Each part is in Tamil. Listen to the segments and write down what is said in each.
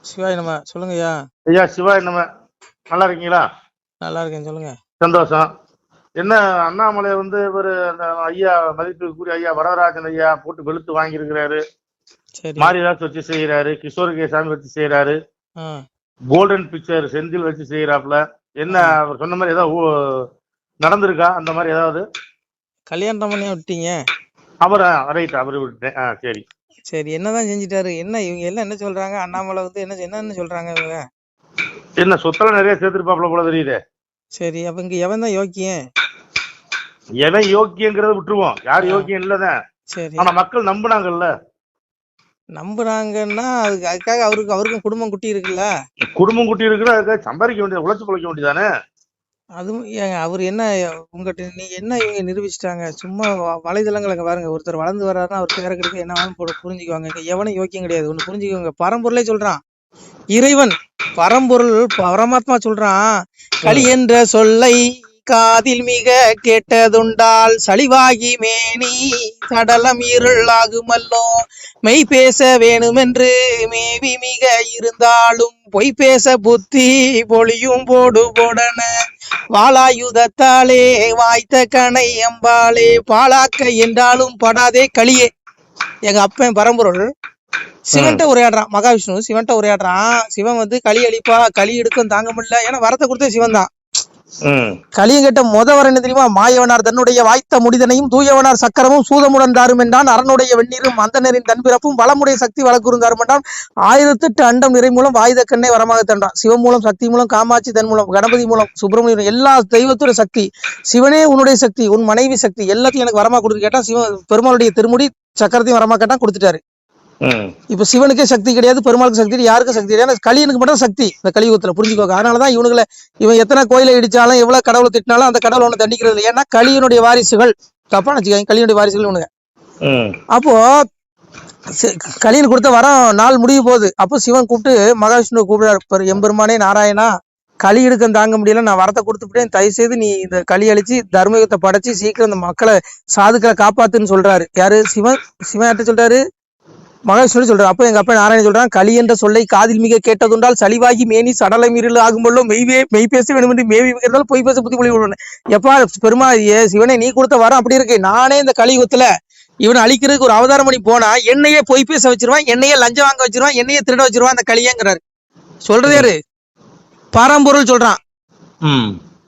சிவாய் நம்ம சொல்லுங்க ஐயா. ஐயா சிவாய் நம்ம நல்லா இருக்கீங்களா? நல்லா இருக்கேன், சொல்லுங்க. சந்தோஷம். என்ன அண்ணாமலை ஒரு அந்த ஐயா மதிப்புக்குரிய ஐயா வரதராஜன் ஐயா போட்டு வெளுத்து வாங்கியிருக்கிறாரு. சரி. மாரிதாஸ் வச்சு செய்யறாரு, கிஷோர் கேசாமி வச்சு செய்யறாரு, கோல்டன் பிக்சர் செந்தில் வச்சு செய்யறாப்ல. என்ன அவர் சொன்ன மாதிரி ஏதாவது நடந்திருக்கா? அந்த மாதிரி ஏதாவது கல்யாணம் பண்ணி விட்டீங்க அவரை? ரைட், அவரு விட்டேன். சரி சரி. என்னதான் செஞ்சுட்டாரு? என்ன இவங்க எல்லாம் என்ன சொல்றாங்க? அண்ணாமலை என்ன சொல்றாங்க இவங்க? என்ன சொத்தெல்லாம் நிறைய சேர்த்திருப்பாப்ல போல தெரியுது. சரி, அப்ப இங்க எவன் தான் யோக்கியம்? எவன் யோக்கியங்கிறத விட்டுருவோம், யார் யோக்கியம் இல்லதான். சரி, ஆனா மக்கள் நம்புனாங்கல்ல. நம்புறாங்கன்னா அதுக்காக அவருக்கும் குடும்பம் குட்டி இருக்குல்ல. குடும்பம் குட்டி இருக்குன்னா அதுக்காக சம்பாதிக்க வேண்டியது, உழைச்சு பிழைக்க வேண்டியதானே. அதுவும் அவர் என்ன உங்ககிட்ட நீங்க என்ன இவங்க நிரூபிச்சிட்டாங்க? சும்மா வலைதளங்களை பாருங்க. ஒருத்தர் வளர்ந்து வர்றாருன்னா அவர் பேர கிடைக்க என்ன புரிஞ்சுக்குவாங்க. இங்க எவனும் யோக்கியம் கிடையாது. ஒண்ணு புரிஞ்சுக்கோங்க, பரம்பொருளே சொல்றான். இறைவன் பரம்பொருள் பரமாத்மா சொல்றான், களி என்ற சொல்லை காதில் மிக கேட்டதுண்டால் சளிவாகி மேனி சடலம் இருள் ஆகுமல்லோ. மெய் பேச வேணுமென்று மேவி மிக இருந்தாலும் பொய் பேச புத்தி பொழியும் போடு போடன. வாளாயுதத்தாலே வாய்த்த கணை அம்பாளே பாலாக்க என்றாலும் படாதே களியே. எங்க அப்பன் பரம்பொருள் சிவன்ட்ட உரையாடுறான். மகாவிஷ்ணு சிவன்ட்ட உரையாடுறான். சிவன் களி அளிப்பா, களி எடுக்கும் தாங்க முடியல. ஏன்னா வரத்தை கொடுத்தே சிவன் தான். களியும் கேட்ட வர என்ன தெரியுமா? மாயவனார் தன்னுடைய வாய்த்த முடிதனையும் தூயவனார் சக்கரமும் சூதமுடன் தாரும் என்றான். அரணுடைய வெந்நீரும் அந்தனரின் தன்பிறப்பும் வளமுடைய சக்தி வளக்குறுந்தாரும் என்றான். 1008 அண்டம் நிறை மூலம் வாயுத கண்ணை வரமாக தன்றான். சிவன் மூலம், சக்தி மூலம், காமாட்சி தன் மூலம், கணபதி மூலம், சுப்பிரமணியம், எல்லா தெய்வத்தோட சக்தி. சிவனே உன்னுடைய சக்தி, உன் மனைவி சக்தி, எல்லாத்தையும் எனக்கு வரமா கொடுத்து கேட்டா சிவன் பெருமாளுடைய திருமுடி சக்கரத்தையும் வரமா கேட்டா கொடுத்துட்டாரு. இப்ப சிவனுக்கே சக்தி கிடையாது, பெருமாளுக்கு சக்தி, யாருக்கும் சக்தி கிடையாது. கலியனுக்கு மட்டும் சக்தி இந்த கலியுகத்துல, புரிஞ்சுக்கோங்க. அதனாலதான் இவன் எத்தனை கோயிலை இடிச்சாலும் எவ்வளவு கடவுளை திட்டினாலும் அந்த கடவுளை ஒண்ணு தண்டிக்கிறது இல்லை. ஏன்னா கலியனுடைய வாரிசுகள். தப்பா நினைச்சுக்காங்க, கலியனுடைய வாரிசுகள் ஒண்ணுங்க. அப்போ கலியன் கொடுத்த வரம் நாள் முடிய போகுது. அப்போ சிவன் கூப்பிட்டு மகாவிஷ்ணு கூப்பிடுறாரு, எம்பெருமானே நாராயணா, களி எடுக்க தாங்க முடியல, நான் வரத்தை கொடுத்துட்டேன், தயவு செய்து நீ இந்த களி அழிச்சு தர்மயுகத்தை படைச்சு சீக்கிரம் இந்த மக்களை சாதுக்களை காப்பாத்துன்னு சொல்றாரு. யாரு? சிவன். சிவன் யார்ட்ட சொல்றாரு? மகாவிஷ்ணு சொல்றாரு. அப்ப எங்க அப்பா நாராயணன் சொல்றான், களி என்ற சொல்லை காதில் மிக கேட்டதுண்டால் சளிவாகி மேனி சடலை மீறல் ஆகும்போது மெய் பேச வேண்டும் என்று மேவி மிகிறதால் பொய் பேச புத்தி பொழி விடுவேன். எப்பா பெருமா சிவனே, நீ கொடுத்த வரம் அப்படி இருக்கு. நானே இந்த கலியுகத்துல இவனை அழிக்கிறதுக்கு ஒரு அவதாரம் பண்ணி போனா என்னையே பொய் பேச வச்சிருவான், என்னையே லஞ்சம் வாங்க வச்சிருவான், என்னையே திருட வச்சிருவான் அந்த களியங்கிறாரு. சொல்றது யாரு? பரம்பொருள் சொல்றான்.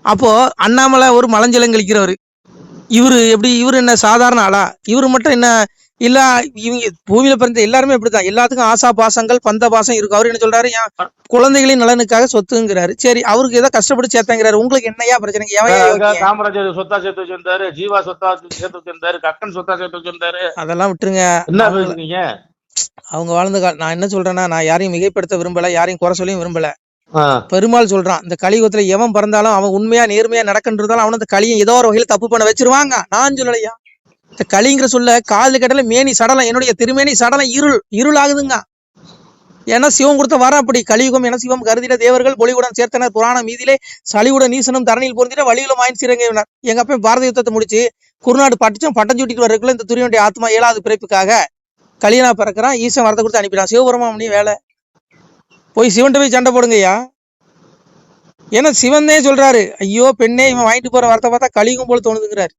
அப்போ அண்ணாமலை ஒரு மலஞ்சலம் கழிக்கிறவரு. இவரு எப்படி? இவரு என்ன சாதாரண ஆளா? இவரு மட்டும் என்ன இல்ல, இவங்க பூமியில பிறந்த எல்லாருமே இப்படித்தான். எல்லாத்துக்கும் ஆசா பாசங்கள், பந்த பாசம் இருக்கும். அவரு என்ன சொல்றாரு? குழந்தைகளின் நலனுக்காக சொத்துங்கிறாரு. சரி, அவருக்கு ஏதோ கஷ்டப்பட்டு சேர்த்தாங்கிறாரு. உங்களுக்கு என்னையா பிரச்சனை? காமராஜர் சொத்தா சேர்த்து வச்சிருந்தாரு, ஜீவா சொத்தா சேர்த்து வச்சிருந்தாரு, கக்கன் சொத்தா சேர்த்து வச்சிருந்தாரு. அதெல்லாம் விட்டுருங்க. என்ன பேசுறீங்க? அவங்க வாழ்ந்த நான் என்ன சொல்றேன்னா, நான் யாரையும் மிகைப்படுத்த விரும்பல, யாரையும் குறை சொல்லியும் விரும்பல. பெருமாள் சொல்றான், இந்த கலியுகத்துல எவன் பிறந்தாலும் அவன் உண்மையா நேர்மையா நடக்கின்றதாலும் அவன் அந்த கலியை ஏதோ ஒரு வகையில தப்பு பண்ண வச்சிருவாங்க. நான் சொல்லலையா? இந்த களிங்கிற சொல்ல காதல கேட்டால மேனி சடலம், என்னுடைய திருமேனி சடலம் இருள் ஆகுதுங்க. ஏன்னா சிவம் கொடுத்த வர அப்படி. கலியுகம் என சிவம் கருதிட தேவர்கள் பொலிவுடன் சேர்த்தனர் புராண மீதிலே சளிவுடன் நீசனும் தரணியில் பொருந்திட வழியிலும் ஆயின் சீரங்கினார். எங்க அப்ப பாரத யுத்தத்தை முடிச்சு குருநாடு பட்டம் சூட்டிட்டு வரக்குள்ள இந்த துரியனுடைய ஆத்மா 7வது பிறப்புக்காக கலியனா பிறக்கிறான். ஈசன் வரத்தை கொடுத்து அனுப்பிடான். சிவபெருமான் வேலை போய் சிவன்ட்ட போய் சண்டை போடுங்கய்யா. ஏன்னா சிவன் தான் சொல்றாரு, ஐயோ பெண்ணே, இவன் வாங்கிட்டு போற வரத்தை பார்த்தா கலியுகம் போல தோணுதுங்கிறாரு.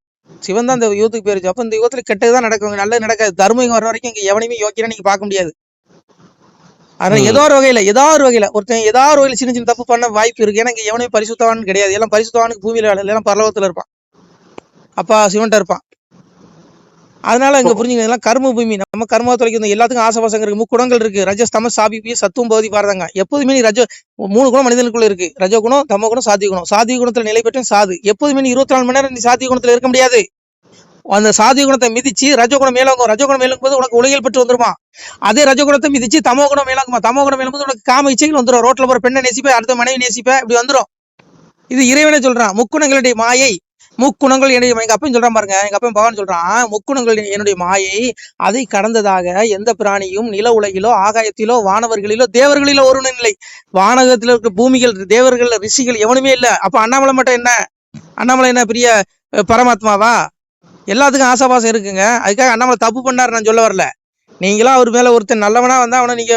சிவன் தான் இந்த யுகத்துக்கு போயிருச்சு. அப்ப இந்த யுகத்துல கெட்டதுதான் நடக்குங்க, நல்லது நடக்காது. தர்மம் வர வரைக்கும் இங்க எவனையுமே யோக்கியனா நீங்க பார்க்க முடியாது. அதனால ஏதோ ஒரு வகையில ஒருத்தன் ஏதாவது ஒரு வகையில சின்ன சின்ன தப்பு பண்ண வாய்ப்பு இருக்கு. ஏன்னா இங்க எவனையும் பரிசுத்தவான்னு கிடையாது. எல்லாம் பரிசுத்தவானுக்கு பூமியில எல்லாம் பரலோகத்துல இருப்பான், அப்பா சிவன்ட்ட இருப்பான். அதனால இங்க புரிஞ்சுங்க, இதெல்லாம் கர்ம பூமி. நம்ம கர்மா தொலைக்கும். எல்லாத்துக்கும் ஆசபாசம் இருக்கு. முக்குணங்கள் இருக்கு. ரஜஸ்தம சாபி சத்துவம் பகுதி பாருங்க. எப்போதுமே நீ 3 குணம் மனிதனுக்குள்ள இருக்கு. ரஜோ குணம், தமோ குணம், சாத்விக குணம். சாத்விக குணத்துல நிலை பெற்ற சாது. எப்போதுமே நீ 24 மணி நேரம் நீ சாத்விக குணத்துல இருக்க முடியாது. அந்த சாத்விக குணத்தை மிதிச்சு ரஜோகுணம் மேலோங்கும். ரஜோகுணம் மேலோங்கும் போது உனக்கு உலகில் பெற்று வந்துருமா. அதே ரஜோகுணத்தை மிதிச்சு தமோ குணம் மேலோங்குமா. தமோ குணம் மேலும் போது உனக்கு காம இச்சைகள் வந்துடும். ரோட்ல போற பெண்ணை நேசிப்ப, அடுத்த மனைவி நேசிப்ப, இப்படி வந்துடும். இது இறைவனே சொல்றான். முக்குணங்களுடைய மாயை, முக்குணங்கள் என்னுடைய. எங்க அப்பன் சொல்றான் பாருங்க, எங்க அப்பன் பகவான் சொல்றான், முக்குணங்கள் என்னுடைய மாயை, அதை கடந்ததாக எந்த பிராணியும் நில உலகிலோ ஆகாயத்திலோ வானவர்களிலோ தேவர்களிலோ ஒருவனும் இல்லை. வானகத்துல இருக்க பூமிகள், தேவர்கள், ரிஷிகள் எவனுமே இல்லை. அப்ப அண்ணாமலை மட்டும் என்ன? அண்ணாமலை என்ன பெரிய பரமாத்மாவா? எல்லாத்துக்கும் ஆசாபாசம் இருக்குங்க. அதுக்காக அண்ணாமலை தப்பு பண்ணாரு நான் சொல்ல வரல. நீங்களா அவர் மேல ஒருத்தர் நல்லவனா வந்தா அவனை நீங்க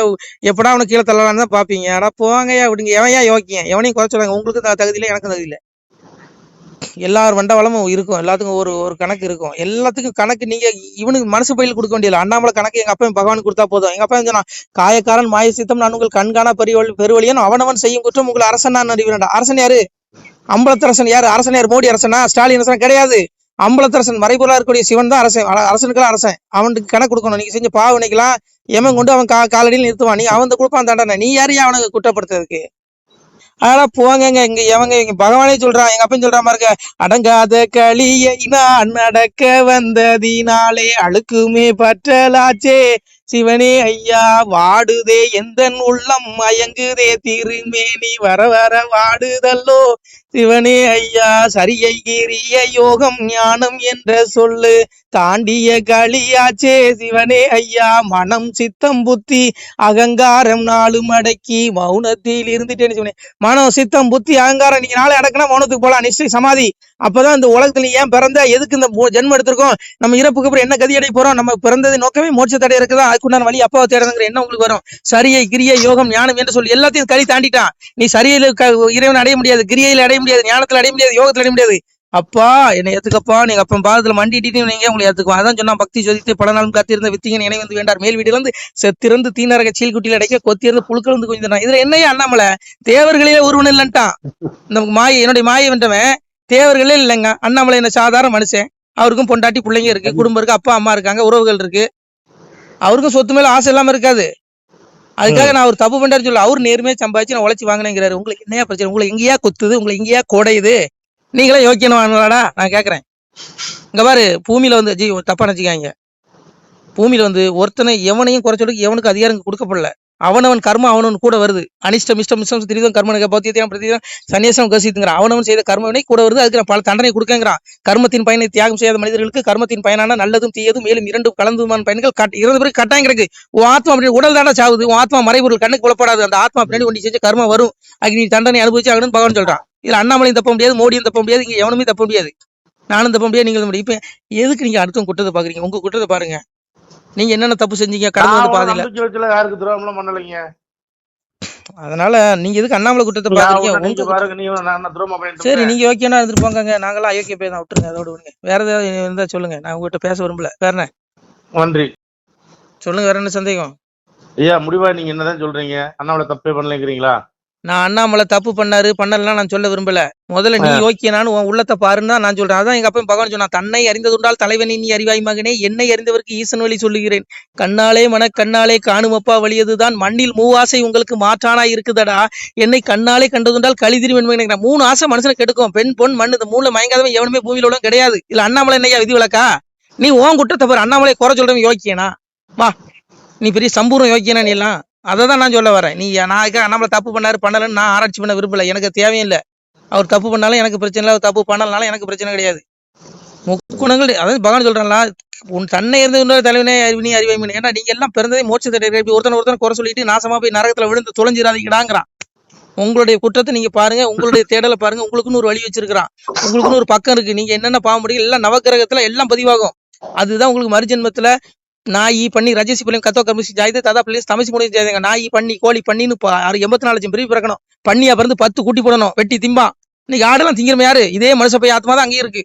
எப்படா அவனை கீழே தள்ளலான்னு தான் பாப்பீங்க. ஆனா போவாங்கய்யா விடுங்க. எவன் ஏன் யோக்கியம்? எவனையும் குறை சொல்லுவாங்க. உங்களுக்கு தகுதி இல்லை, எனக்கும் தகுதி இல்லை. எல்லாரும் வண்டவளமும் இருக்கும். எல்லாத்துக்கும் ஒரு ஒரு கணக்கு இருக்கும். எல்லாத்துக்கும் கணக்கு நீங்க இவனுக்கு மனசு பயில கொடுக்க வேண்டியது. அண்ணாமலை கணக்கு எங்க அப்பா பகவானுக்கு கொடுத்தா போதும். எங்க அப்பா சொன்னா, காயக்காரன் மாய சித்தம் நான் உங்கள் கண்காணா பெருவழியன் அவனவன் செய்யும் குற்றம் உங்களை அரசன் நான் அறிவிறா. அரசன் யாரு? அம்பலத்தரசன் யாரு? அரசன் யாரு? மோடி அரசனா? ஸ்டாலின் அரசன் கிடையாது. அம்பலத்தரசன் மறைபொருளா இருக்கக்கூடிய சிவன் தான் அரசன். அரசனுக்கெல்லாம் அரசன். அவனுக்கு கணக்கு கொடுக்கணும். நீங்க செஞ்ச பாவனைக்கெல்லாம் எவன் கொண்டு அவன் காலடியில் நிறுத்துவான். நீ அவன் கொடுப்பான் தண்டனை. நீ யாரையும் அவனுக்கு குற்றப்படுத்துறதுக்கு? அதெல்லாம் போங்க. இங்க எவங்க இங்க பகவானே சொல்றான். எங்க அப்பன் சொல்ற மாதிரி அடங்காத களியை நான் நடக்க வந்ததினாலே அழுக்குமே பற்றலாச்சே சிவனே ஐயா வாடுதே எந்தன் உள்ளம் மயங்குதே திருமேனி வர வர வாடுதல்லோ சிவனே ஐயா சரியை கிரிய யோகம் ஞானம் என்ற சொல்லு தாண்டிய களியாச்சே சிவனே ஐயா மனம் சித்தம் புத்தி அகங்காரம் நாளும் அடக்கி மௌனத்தில் இருந்துட்டேன்னு சொன்னேன். மனம் சித்தம் புத்தி அகங்காரம் நீங்க நாளை அடக்குனா மௌனத்துக்கு போலாம். நிச்சயம் சமாதி. அப்பதான் இந்த உலகத்துல ஏன் பிறந்த, எதுக்கு இந்த ஜென்மம் எடுத்திருக்கோம், நம்ம இறப்புக்கு அப்புறம் என்ன கதி அடைய போறோம், நம்ம பிறந்தது நோக்கமே மோட்சத்தடை இருக்குதா, அதுக்குண்டான வழி அப்பாவை தேடுங்கிற என்ன உங்களுக்கு வரும். சரியை கிரியை யோகம் ஞானம் என்று சொல்லி எல்லாத்தையும் கழி தாண்டிட்டான். நீ சரியில இறைவன் அடைய முடியாது, கிரியையில அடைய முடியாது, ஞானத்துல அடைய முடியாது, யோகத்துல அடைய முடியாது. அப்பா என்னை ஏத்துக்கப்பா, நீங்க அப்ப பாதத்துல மண்டிட்டு நீங்க உங்களை ஏத்துக்குவோம். அதான் சொன்னா பக்தி ஜோதித்து பல நாளும் காத்திருந்த வித்திங்கன் இணை வந்து வேண்டார் மேல் வீடுல இருந்து செத்திருந்து தீநரக சீல் குட்டியில் அடைக்க கொத்தியிருந்து புழுக்கள் வந்து கொஞ்சம். இதுல என்னையா அண்ணாமலை தேவர்களே ஒருவன் இல்லன்ட்டான். இந்த மாயை என்னுடைய மாயை வென்றவன் தேவர்களே இல்லைங்க. அண்ணாமலை என்ன சாதாரண மனுஷன். அவருக்கும் பொண்டாட்டி பிள்ளைங்க இருக்கு, குடும்பம் இருக்கு, அப்பா அம்மா இருக்காங்க, உறவுகள் இருக்கு. அவருக்கும் சொத்து மேல ஆசை இல்லாம இருக்காது. அதுக்காக நான் அவர் தப்பு பண்றாரு சொல்ல. அவர் நேர்மையா சம்பாதிச்சு நான் உழைச்சி வாங்கினேங்கிறாரு. உங்களுக்கு என்னையா பிரச்சனை? உங்களை எங்கேயா கொத்துது, உங்களை எங்கேயா கோடையுது? நீங்களே யோக்கியமானடா நான் கேக்குறேன். இங்க பாரு, பூமியில வந்து தப்பா நினைச்சுக்காங்க. பூமியில வந்து ஒருத்தனை எவனையும் குறை சொல்லிக்கு எவனுக்கு அதிகாரம் கொடுக்கப்படல. அவனவன் கர்மம் அவனவன் கூட வருது. அனிஷ்டம் இஷ்டம் மிஷ்டம் திரிதம் கர்மனுக்கு பௌத்தியம் பிரதிதம் சன்னியாசம் கசித்துங்கிறான். அவனவன் செய்த கர்மவினை கூட வருது. அதுக்கு நான் பல தண்டனை கொடுக்கங்கிறான். கர்மத்தின் பயனை தியாகம் செய்யாத மனிதர்களுக்கு கர்மத்தின் பயனான நல்லதும் தீயதும் மேலும் இரண்டும் கலந்துமான பயன்கள் இறந்த பிறகு கட்டாயம் கிடக்கு. உன் ஆத்மா அப்படி உடல் தானே சாவுது. உன் ஆத்மா மறைபொருள் கண்ணுக்கு புலப்படாது. அந்த ஆத்மா பின்னாடி ஒண்ணு செஞ்ச கர்மம் வரும். அதுக்கு நீ தண்டனை அனுபவிச்சு ஆகணும்னு பகவான் சொல்றான். இதுல அண்ணாமலையும் தப்ப முடியாது, மோடியும் தப்ப முடியாது, இங்க எவனுமே தப்ப முடியாது, நானும் தப்ப முடியாது, நீங்களும் முடியும். இப்ப எதுக்கு நீங்க அடுத்தவங்க குற்றத்தை பாக்குறீங்க? உங்க குற்றத்தை பாருங்க. நீங்க என்னென்ன தப்பு செஞ்சீங்க கடந்து வந்து பாதையில. யாருக்கு துரோகம் பண்ணலைங்க. அதனால நீங்க எதுக்கு அண்ணாமலை குற்றத்தை பாக்குறீங்க? சரி, நீங்க யோக்கியனா இருந்துட்டு போங்க. நாங்களாம் அயோக்கிய பேர் தான், விட்டுருங்க. அதோட விடுங்க. வேற ஏதாவது இருந்தா சொல்லுங்க. நான் உங்ககிட்ட பேச விரும்பல. வேற என்ன? நன்றி. சொல்லுங்க, வேற என்ன சந்தேகம்? ஐயா முடிவா நீங்க என்னதான் சொல்றீங்க? அண்ணாமலை தப்பே பண்ணலைங்கிறீங்களா? நான் அண்ணாமலை தப்பு பண்ணாரு பண்ணலாம் நான் சொல்ல விரும்பல. முதல்ல நீ யோக்கியனானு உன் உள்ளத்தை பாருன்னு நான் சொல்றேன். அதான் எங்க அப்பா பகவான் சொன்னா, தன்னை அறிந்ததுண்டால் தலைவனை நீ அறிவாய் மகனே, என்னை அறிந்தவருக்கு ஈசன் வழி சொல்லுகிறேன். கண்ணாலே கண்ணாலே காணுமப்பா வழியதுதான் மண்ணில் மூவாசை உங்களுக்கு மாற்றானா இருக்குதடா. என்னை கண்ணாலே கண்டதுண்டால் கழிதிரி வெண்மை. 3 ஆசை மனுஷனை கெடுக்கும். பெண் பொன் மண். இந்த 3 மயங்காதவன் எவனுமே பூமியில உள்ள கிடையாது. இல்ல அண்ணாமலை என்னையா விதி விளக்கா? நீ உன் குற்றத்தை பாரு. அண்ணாமலை குறை சொல்றவன் யோக்கியனா? வா, நீ பெரிய சம்பூர்ணம் யோக்கியனா? நீ எல்லாம் அதான் நான் சொல்ல வரேன். நீ நான் நம்மள தப்பு பண்ணலன்னு நான் ஆராய்ச்சி பண்ண விரும்பல. எனக்கு தேவையும் இல்லை. அவர் தப்பு பண்ணாலும் எனக்கு பிரச்சனை இல்லை, அவர் தப்பு பண்ணலனாலும் எனக்கு பிரச்சனை கிடையாது. முக்குணங்கள் அதாவது பகவான் சொல்றாங்களா, உன் தன்னை இருந்து இன்னொரு தலைவனே அறிவினி அறிவாய்மணி. ஏன்னா நீங்க எல்லாம் பிறந்ததே மோட்சத்தை ஒருத்தனை குறை சொல்லிட்டு நாசமா போய் நரகத்துல விழுந்து தொலைஞ்சிடாதீங்கடாங்கிறான். உங்களுடைய குற்றத்தை நீங்க பாருங்க, உங்களுடைய தேடலை பாருங்க. உங்களுக்குன்னு ஒரு வழி வச்சிருக்கிறான், உங்களுக்குன்னு ஒரு பக்கம் இருக்கு. நீங்க என்னென்ன பாவ முடியும் எல்லாம் நவகிரகத்துல எல்லாம் பதிவாகும். அதுதான் உங்களுக்கு மறுஜென்மத்துல நாயி பண்ணி ரஜசி பிள்ளைங்க கத்தோ கமிசி ஜாயுது ததா பிள்ளைங்க தமிசி முடிவு ஜாயுங்க. நாயி பண்ணி கோழி பண்ணின்னு 84 லட்சம் பிரிவு பிறக்கணும். பண்ணியா பிறந்து 10 கூட்டி போடணும். வெட்டி திம்பா. இன்னைக்கு ஆடெல்லாம் திங்கிறமே யாரு? இதே மனுஷ போய் ஆத்மா தான் அங்கேயும் இருக்கு.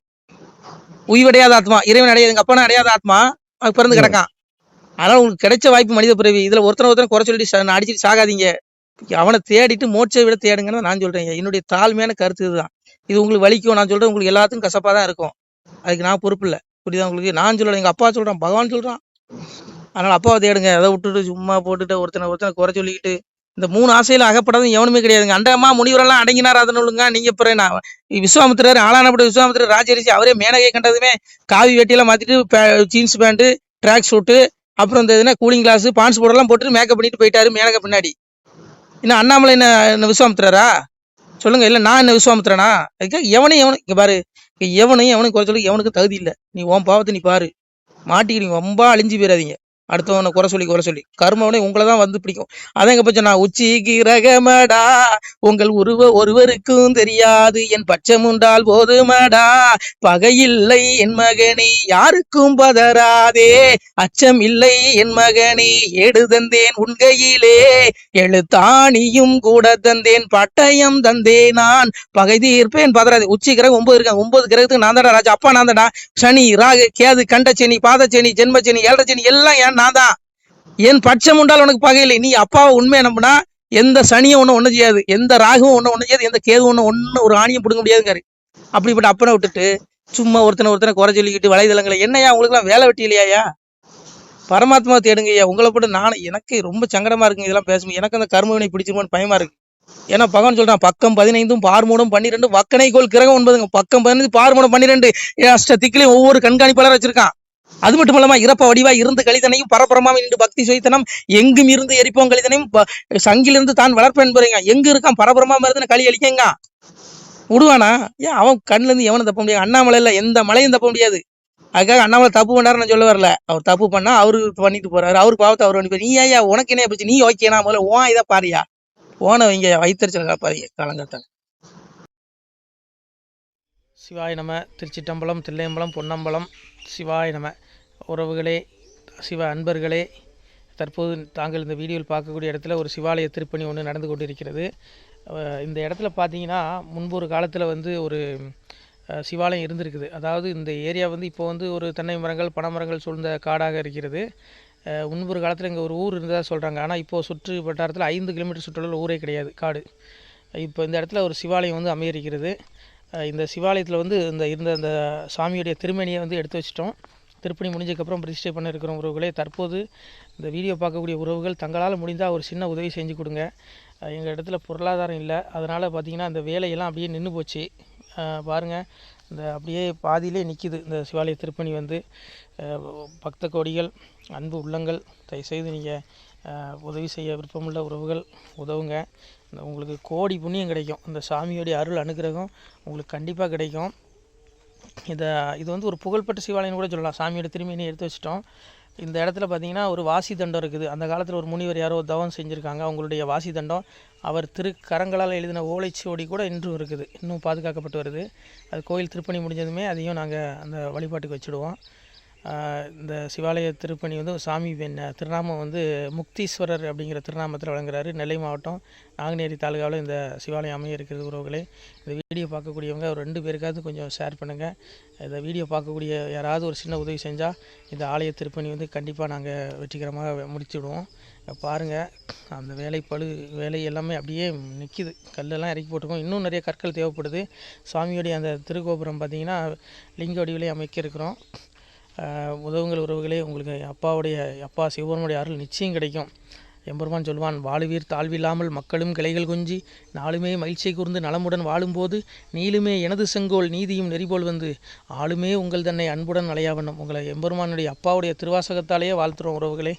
உய்வடையாத ஆத்மா, இறைவன் அடையாது. எங்க அப்பா அடையாத ஆத்மா அது பிறந்து கிடக்கான். அதனால உங்களுக்கு கிடைச்ச வாய்ப்பு மனித பிறவி. இதுல ஒருத்தனை குறை சொல்லிட்டு அடிச்சுட்டு சாகாதீங்க. அவனை தேடிட்டு மோட்சை விட தேடுங்கன்னு நான் சொல்றேன். என்னுடைய தாழ்மையான கருத்து இதுதான். இது உங்களுக்கு வலிக்கும். நான் சொல்றேன், உங்களுக்கு எல்லாத்துக்கும் கசப்பா தான் இருக்கும். அதுக்கு நான் பொறுப்பு இல்லை. புரியுதா உங்களுக்கு? நான் சொல்றேன், எங்க அப்பா சொல்றான், பகவான் சொல்றான். அதனால அப்பாவை தேடுங்க. அதை விட்டுட்டு சும்மா போட்டுட்டு ஒருத்தனை குறை சொல்லிக்கிட்டு இந்த 3 ஆசையில அகப்படாதும் எவனுமே கிடையாதுங்க. அண்டமா முனிவரெல்லாம் அடங்கினார் அதனுங்க. நீங்க பிறகு விஸ்வாமித்திரர் ஆளானப்பட்ட விஸ்வாமித்திரர் ராஜரிசி அவரே மேனகை கண்டதுமே காவி வெட்டியெல்லாம் மாத்திட்டு ஜீன்ஸ் பேண்ட் ட்ராக் ஷூட்டு அப்புறம் இந்த இதுனா கூலிங் கிளாஸ் பான்ஸ் போர்டெல்லாம் போட்டு மேக்கப் பண்ணிட்டு போயிட்டாரு மேனகை பின்னாடி. இன்னும் அண்ணாமலை என்ன விஸ்வாமித்திரரா? சொல்லுங்க. இல்ல நான் என்ன விஸ்வாமித்திரனா? அதுக்காக எவனையும் இங்க பாரு, எவனையும் குறை சொல்லி எவனுக்கு தகுதி இல்லை. நீ உன் பாவத்தை நீ பாரு. மாட்டிக்கிறீங்க. ரொம்ப அழிஞ்சு போயிடாதீங்க. அடுத்தவனை குறை சொல்லி கர்மவனை உங்களை தான் வந்து பிடிக்கும். அதான் எங்க பட்சம் நான் உச்சி கிரகமடா உங்கள் ஒருவருக்கும் தெரியாது என் பட்சம் உண்டால் போதுமடா பகையில்லை என் மகனே யாருக்கும் பதறாதே அச்சம் இல்லை என் மகனே ஏடு தந்தேன் உண்கையிலே எழுத்தாணியும் கூட தந்தேன் பட்டயம் தந்தேன் நான் பகை தீர்ப்பேன் பதறாதே. உச்சி கிரகம் 9 இருக்காங்க. 9 கிரகத்துக்கு நான் தான்டா ராஜா. அப்பா நான் தான்டா. சனி ராகு கேது கண்டச்சனி பாதச்சனி ஜென்மச்சனி ஏழரைச்சனி எல்லாம் ஏன் நான் தான். என் பட்சம் உண்டால் உனக்கு பகையில்லை. நீ அப்பாவை உண்மையை நம்பினா எந்த சனியும் ஒன்றும் செய்யாது, எந்த ராகுவும் ஒன்றும் செய்யாது, எந்த கேது ஒன்று ஒரு ஆணியும் பிடுங்க முடியாதுங்காரு. அப்படிப்பட்ட அப்பனை விட்டுட்டு சும்மா ஒருத்தனை குறை சொல்லிக்கிட்டு வலைதளங்களை என்னையா உங்களுக்குலாம் வேலை வெட்டி இல்லையா? பரமாத்மா தேடுங்கய்யா. உங்களை போட்டு எனக்கு ரொம்ப சங்கடமா இருக்குங்க இதெல்லாம் பேசும்போது. எனக்கு அந்த கர்மவினை பிடிச்சிருமோன்னு பயமா இருக்கு. ஏன்னா பகவான் சொல்றான் பக்கம் 15 பார்மூடம் 12 வக்கணைக்கோள் கிரகம் 9ங்க. பக்கம் 15 பார்மூடம் 12 அஷ்ட திக்கிலையும் ஒவ்வொரு கண்காணிப்பாளர் வச்சிருக்கான். அது மட்டும் இல்லாம இறப்ப வடிவா இருந்து கழிதனையும் பரபரமாவும் நின்று பக்தி சுயத்தனம் எங்கும் இருந்து எரிப்போம் கழிதனையும் சங்கிலிருந்து தான் வளர்ப்பேன் பாருங்க. எங்க இருக்கான் பரபரமா இருந்து களி அழிக்கங்க விடுவானா? ஏன் அவன் கண்ணுல இருந்து எவனும் தப்ப முடியாது. அண்ணாமலையில எந்த மலையும் தப்ப முடியாது. அதுக்காக அண்ணாமலை தப்பு பண்ணாரு நான் சொல்ல வரல. அவர் தப்பு பண்ணா அவரு பண்ணிட்டு போறாரு, அவருக்கு பாவத்தை அவர் பண்ணி. நீ ஐயா உனக்கு என்ன போச்சு? நீ ஓகேனா முதல்ல ஓன் இதை பாரியா ஓன வைங்க வைத்தறிச்சல் காப்பாதீங்க காலங்காத்தாங்க. சிவாய நம. திருச்சிட்டம்பலம் தில்லையம்பலம் பொன்னம்பலம். சிவாய நம. உறவுகளே, சிவ அன்பர்களே, தற்போது தாங்கள் இந்த வீடியோவில் பார்க்கக்கூடிய இடத்துல ஒரு சிவாலய திருப்பணி ஒன்று நடந்து கொண்டிருக்கிறது. இந்த இடத்துல பார்த்தீங்கன்னா முன்பு ஒரு காலத்தில் ஒரு சிவாலயம் இருந்திருக்குது. அதாவது இந்த ஏரியா இப்போ ஒரு தென்னை மரங்கள் பனை மரங்கள் சூழ்ந்த காடாக இருக்கிறது. முன்பொரு காலத்தில் இங்கே ஒரு ஊர் இருந்ததாக சொல்கிறாங்க. ஆனால் இப்போது சுற்று வட்டாரத்தில் 5 கிலோமீட்டர் சுற்றுலாவில் ஊரே கிடையாது, காடு. இப்போ இந்த இடத்துல ஒரு சிவாலயம் அமையிருக்கிறது. இந்த சிவாலயத்தில் இருந்த அந்த சாமியுடைய திருமணியை எடுத்து வச்சிட்டோம். திருப்பணி முடிஞ்சதுக்கப்புறம் பிரதிஷ்டை பண்ண இருக்கிற உறவுகளே, தற்போது இந்த வீடியோ பார்க்கக்கூடிய உறவுகள் தங்களால் முடிந்தால் ஒரு சின்ன உதவி செஞ்சு கொடுங்க. எங்கள் இடத்துல பொருளாதாரம் இல்லை, அதனால் பார்த்திங்கன்னா அந்த வேலையெல்லாம் அப்படியே நின்று போச்சு. பாருங்கள், இந்த அப்படியே பாதியிலே நிற்கிது இந்த சிவாலய திருப்பணி. பக்த கோடிகள், அன்பு உள்ளங்கள், தயவுசெய்து நீங்கள் உதவி செய்ய விருப்பமுள்ள உறவுகள் உதவுங்க. உங்களுக்கு கோடி புண்ணியம் கிடைக்கும். இந்த சாமியோடைய அருள் அனுகிரகம் உங்களுக்கு கண்டிப்பாக கிடைக்கும். இது ஒரு புகழ்பெற்ற சிவாலயம் கூட சொல்லலாம். சாமியோட திருமணியை எடுத்து வச்சிட்டோம். இந்த இடத்துல பார்த்திங்கன்னா ஒரு வாசி தண்டம் இருக்குது. அந்த காலத்தில் ஒரு முனிவர் யாரோ தவம் செஞ்சுருக்காங்க. அவங்களுடைய வாசி தண்டம் அவர் திருக்கரங்களால் எழுதின ஓலைச்சுவடி கூட இன்றும் இருக்குது, இன்னும் பாதுகாக்கப்பட்டு வருது. அது கோயில் திருப்பணி முடிஞ்சதுமே அதையும் நாங்கள் அந்த வழிபாட்டுக்கு வச்சுடுவோம். இந்த சிவாலய திருப்பணி சாமி திருநாமம் முக்தீஸ்வரர் அப்படிங்கிற திருநாமத்தில் வழங்குறாரு. நெல்லை மாவட்டம் நாங்குநேரி தாலுகாவில் இந்த சிவாலயம் அமைய இருக்கிறது. உறவுகளே, இந்த வீடியோ பார்க்கக்கூடியவங்க ஒரு 2 பேருக்காவது கொஞ்சம் ஷேர் பண்ணுங்கள். இந்த வீடியோ பார்க்கக்கூடிய யாராவது ஒரு சின்ன உதவி செஞ்சால் இந்த ஆலய திருப்பணி கண்டிப்பாக நாங்கள் வெற்றிகரமாக முடிச்சுடுவோம். பாருங்கள், அந்த வேலை எல்லாமே அப்படியே நிற்கிது. கல்லெல்லாம் இறக்கி போட்டிருக்கோம். இன்னும் நிறைய கற்கள் தேவைப்படுது. சுவாமியோடைய அந்த திருக்கோபுரம் பார்த்திங்கன்னா லிங்க வடிவிலே அமைக்க இருக்கிறோம். உதவுங்கள் உறவுகளே. உங்களுக்கு அப்பா சிவபெருமானுடைய அருள் நிச்சயம் கிடைக்கும். எம்பெருமான் சொல்வான், வாழுவீர் தாழ்வில்லாமல் மக்களும் கிளைகள் கொஞ்சி நாளுமே மகிழ்ச்சியை கூர்ந்து நலமுடன் வாழும்போது நீளுமே எனது செங்கோல் நீதியும் நெறிபோல் ஆளுமே உங்கள் தன்னை அன்புடன் அலையாவண்ணம். உங்களை எம்பெருமானுடைய அப்பாவுடைய திருவாசகத்தாலேயே வாழ்த்துறோம் உறவுகளே.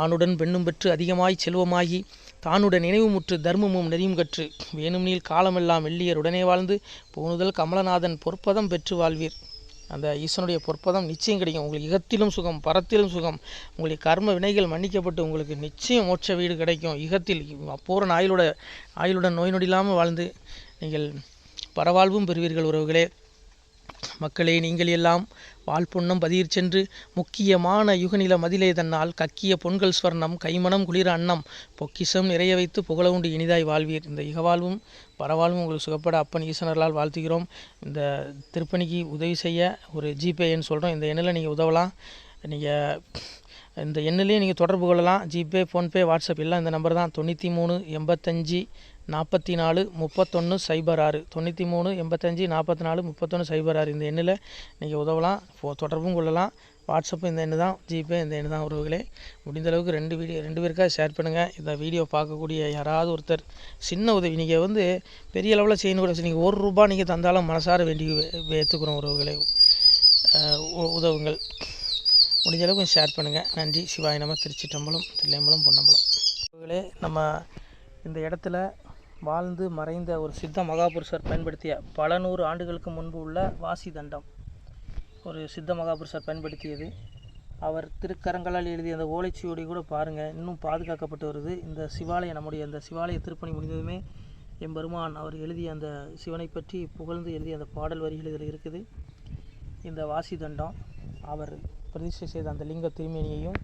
ஆணுடன் பெண்ணும் பெற்று அதிகமாய் செல்வமாகி தானுடன் நினைவுமுற்று தர்மமும் நெறியும் கற்று வேணும் நீள் காலமெல்லாம் வெள்ளியர் உடனே வாழ்ந்து பூணுதல் கமலநாதன் பொற்பதம் பெற்று வாழ்வீர். அந்த ஈசனுடைய பொற்பதம் நிச்சயம் கிடைக்கும். உங்களுக்கு இகத்திலும் சுகம் பரத்திலும் சுகம். உங்களுடைய கர்ம வினைகள் மன்னிக்கப்பட்டு உங்களுக்கு நிச்சயம் மோட்ச வீடு கிடைக்கும். இகத்தில் பூரண ஆயுளுடன் நோய் நொடி இல்லாமல் வாழ்ந்து நீங்கள் பரவாழ்வும் பெறுவீர்கள். உறவுகளே, மக்களே, நீங்கள் எல்லாம் வாழ்பொன்னம் பதியிற் சென்று முக்கியமான யுகநில மதிலே தன்னால் கக்கிய பொன்கள் ஸ்வர்ணம் கைமணம் குளிர அன்னம் பொக்கிஷம் நிறைய வைத்து புகழவுண்டு இனிதாய் வாழ்வீர். இந்த இகவாழ்வும் பரவாழ்வும் உங்களுக்கு சுகப்பட அப்பன் ஈசனர்களால் வாழ்த்துகிறோம். இந்த திருப்பணிக்கு உதவி செய்ய ஒரு ஜிபே எண் சொல்கிறோம். இந்த எண்ணில் நீங்கள் உதவலாம். நீங்கள் இந்த எண்ணிலே நீங்கள் தொடர்பு கொள்ளலாம். ஜிபே, ஃபோன்பே, வாட்ஸ்அப் எல்லாம் இந்த நம்பர் தான். 93 85 44 31 06 93 85 44 31 06. இந்த எண்ணில் நீங்கள் உதவலாம், தொடர்பும் கொள்ளலாம். வாட்ஸ்அப்பு இந்த எண்ணு தான், ஜிபே இந்த எண்ணு தான். உறவுகளே, முடிந்தளவுக்கு 2 பேருக்காக ஷேர் பண்ணுங்கள். இந்த வீடியோ பார்க்கக்கூடிய யாராவது ஒருத்தர் சின்ன உதவி, நீங்கள் பெரிய அளவில் செய்யணும் கூட, நீங்கள் ₹1 நீங்கள் தந்தாலும் மனசார வேண்டி ஏற்றுக்கிறோம். உறவுகளே, உதவுங்கள். முடிஞ்ச அளவுக்கு ஷேர் பண்ணுங்கள். நன்றி. சிவாய நம. திருச்சிட்டம்பலம், தில்லையம்பலம், பொன்னம்பலம். உறவுகளே, நம்ம இந்த இடத்துல வாழ்ந்து மறைந்த ஒரு சித்த மகாபுருஷர் பயன்படுத்திய பல 100 ஆண்டுகளுக்கு முன்பு உள்ள வாசி தண்டம் ஒரு சித்த மகாபுருஷர் பயன்படுத்தியது. அவர் திருக்கரங்களால் எழுதிய அந்த ஓலைச்சுவடி கூட பாருங்கள், இன்னும் பாதுகாக்கப்பட்டு வருது. இந்த சிவாலயம், நம்முடைய அந்த சிவாலய திருப்பணி முடிந்ததுமே எம்பெருமான் அவர் எழுதிய அந்த சிவனை பற்றி புகழ்ந்து எழுதிய அந்த பாடல் வரிகள் இதில் இருக்குது. இந்த வாசி தண்டம், அவர் பிரதிஷ்டை செய்த அந்த லிங்க திருமேனியையும்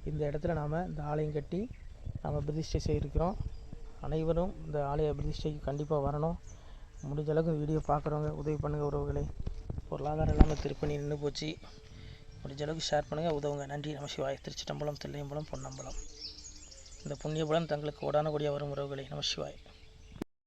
இந்த இடத்துல நாம் இந்த ஆலயம் கட்டி நாம் பிரதிஷ்டை செய்திருக்கிறோம். அனைவரும் இந்த ஆலய பிரதிஷ்டைக்கு கண்டிப்பாக வரணும். முடிஞ்ச அளவுக்கு இந்த வீடியோ பார்க்குறவங்க உதவி பண்ணுங்கள் உறவுகளை. பொருளாதாரம் இல்லாமல் திருப்பணி நின்று போச்சு. முடிஞ்ச அளவுக்கு ஷேர் பண்ணுங்கள், உதவுங்க. நன்றி. நமசிவாய். திருச்சிட்டம்பலம், தில்லையம்பலம், பொன்னம்பலம். இந்த புண்ணியபலம் தங்களுக்கு கோடான கோடியாக வரும் உறவுகளை. நமசிவாய்.